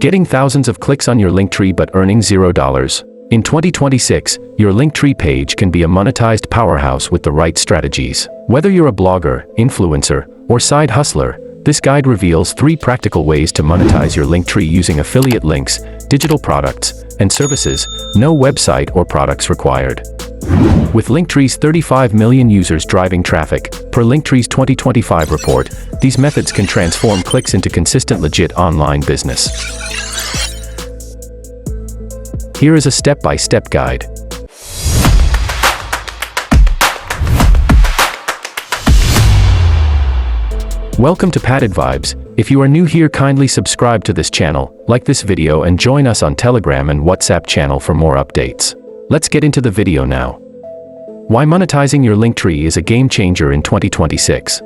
Getting thousands of clicks on your Linktree but earning $0. In 2026, your Linktree page can be a monetized powerhouse with the right strategies. Whether you're a blogger, influencer, or side hustler, this guide reveals 3 practical ways to monetize your Linktree using affiliate links, digital products, and services, no website or products required. With Linktree's 35 million users driving traffic, per Linktree's 2025 report, these methods can transform clicks into consistent legit online business. Here is a step-by-step guide. Welcome to Padded Vibes. If you are new here, kindly subscribe to this channel, like this video and join us on Telegram and WhatsApp channel for more updates. Let's get into the video now. Why monetizing your Linktree is a game changer in 2026.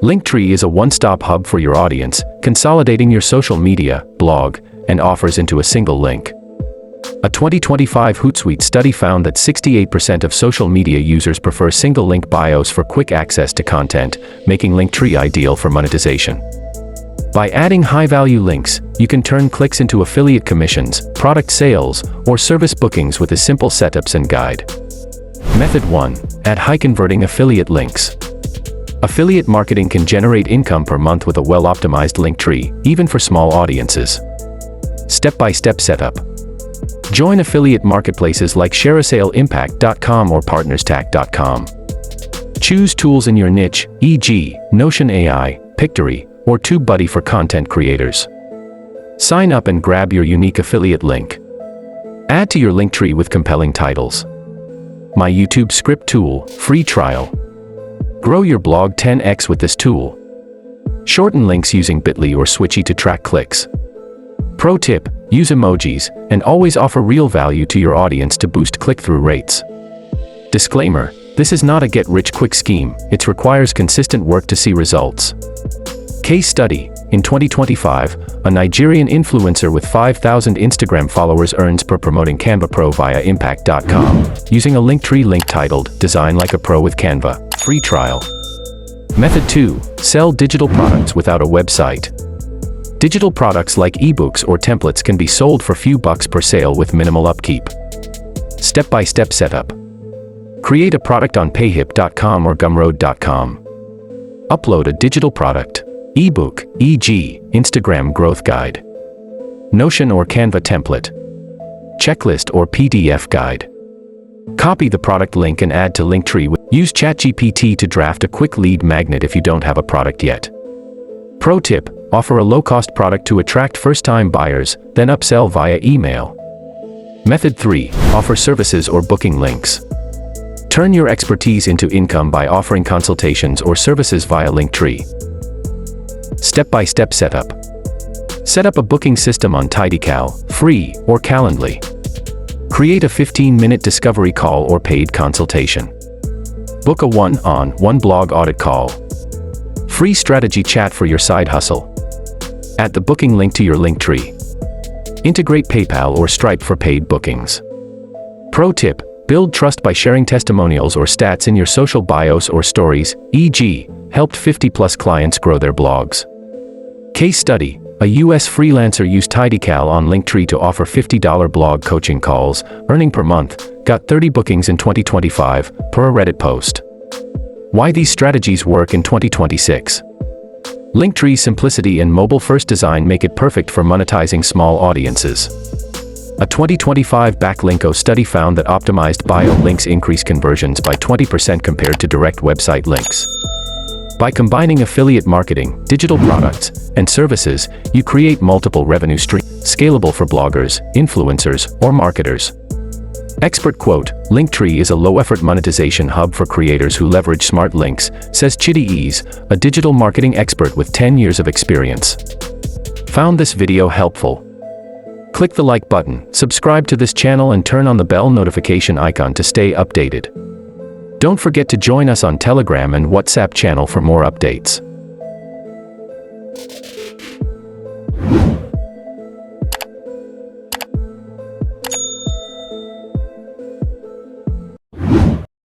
Linktree is a one-stop hub for your audience, consolidating your social media, blog, and offers into a single link. A 2025 Hootsuite study found that 68% of social media users prefer single-link bios for quick access to content, making Linktree ideal for monetization. By adding high-value links, you can turn clicks into affiliate commissions, product sales, or service bookings with a simple setups and guide. Method 1. Add high-converting affiliate links. Affiliate marketing can generate income per month with a well-optimized Linktree, even for small audiences. Step-by-step setup. Join affiliate marketplaces like ShareASaleImpact.com or PartnersTac.com. Choose tools in your niche, e.g., Notion AI, Pictory, or TubeBuddy for content creators. Sign up and grab your unique affiliate link. Add to your Linktree with compelling titles. My YouTube script tool, free trial. Grow your blog 10x with this tool. Shorten links using Bitly or Switchy to track clicks. Pro tip, use emojis, and always offer real value to your audience to boost click-through rates. Disclaimer, this is not a get-rich-quick scheme, it requires consistent work to see results. Case study, in 2025, a Nigerian influencer with 5,000 Instagram followers earns per promoting Canva Pro via Impact.com, using a Linktree link titled, Design Like a Pro with Canva, free trial. Method 2, sell digital products without a website. Digital products like ebooks or templates can be sold for few bucks per sale with minimal upkeep. Step-by-step setup. Create a product on payhip.com or gumroad.com. Upload a digital product, ebook, e.g., Instagram growth guide, Notion or Canva template, checklist or PDF guide. Copy the product link and add to Linktree. Use ChatGPT to draft a quick lead magnet if you don't have a product yet. Pro tip, offer a low-cost product to attract first-time buyers, then upsell via email. Method 3, offer services or booking links. Turn your expertise into income by offering consultations or services via Linktree. Step-by-step setup. Set up a booking system on Tidycal, free, or Calendly. Create a 15-minute discovery call or paid consultation. Book a one-on-one blog audit call. Free strategy chat for your side hustle. Add the booking link to your Linktree. Integrate PayPal or Stripe for paid bookings. Pro tip, build trust by sharing testimonials or stats in your social bios or stories, e.g., helped 50+ clients grow their blogs. Case study, a US freelancer used Tidycal on Linktree to offer $50 blog coaching calls, earning per month, got 30 bookings in 2025, per a Reddit post. Why these strategies work in 2026. Linktree's simplicity and mobile-first design make it perfect for monetizing small audiences. A 2025 Backlinko study found that optimized bio links increase conversions by 20% compared to direct website links. By combining affiliate marketing, digital products, and services, you create multiple revenue streams, scalable for bloggers, influencers, or marketers. Expert quote, Linktree is a low-effort monetization hub for creators who leverage smart links, says Chidi Ease, a digital marketing expert with 10 years of experience. Found this video helpful? Click the like button, subscribe to this channel and turn on the bell notification icon to stay updated. Don't forget to join us on Telegram and WhatsApp channel for more updates.